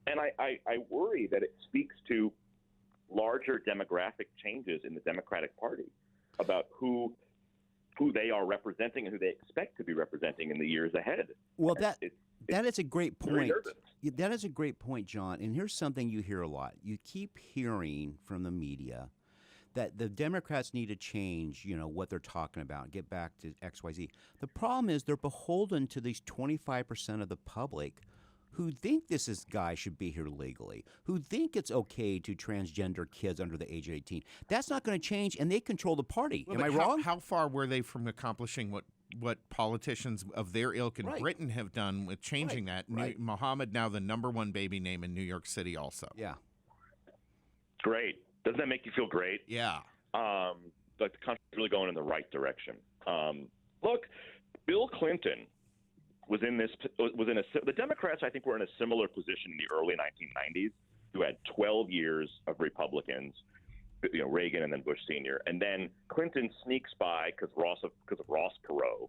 And I worry that it speaks to larger demographic changes in the Democratic Party about who they are representing and who they expect to be representing in the years ahead. Well, that is a great point. nervous. That is a great point, John. And here's something you hear a lot. You keep hearing from the media that the Democrats need to change, what they're talking about, get back to XYZ. The problem is they're beholden to these 25% of the public who think this guy should be here legally, who think it's okay to transgender kids under the age of 18. That's not going to change, and they control the party. Well, Am I but wrong? How far were they from accomplishing what politicians of their ilk in Britain have done with changing that? Right. Mohammed now the #1 baby name in New York City also. Yeah. Great. Doesn't that make you feel great? Yeah. But the country's really going in the right direction. Look, Bill Clinton the Democrats, I think, were in a similar position in the early 1990s, who had 12 years of Republicans, Reagan and then Bush Sr. And then Clinton sneaks by because of Ross Perot.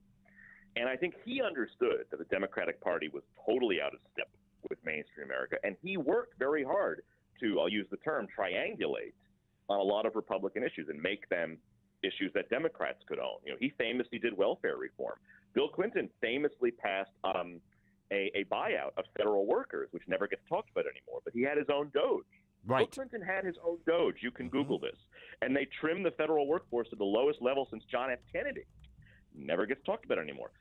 And I think he understood that the Democratic Party was totally out of step with mainstream America. And he worked very hard to, I'll use the term, triangulate on a lot of Republican issues and make them issues that Democrats could own. He famously did welfare reform. Bill Clinton famously passed a buyout of federal workers, which never gets talked about anymore. But he had his own Doge. Right. Bill Clinton had his own Doge. You can Google this. And they trimmed the federal workforce to the lowest level since John F. Kennedy. Never gets talked about anymore.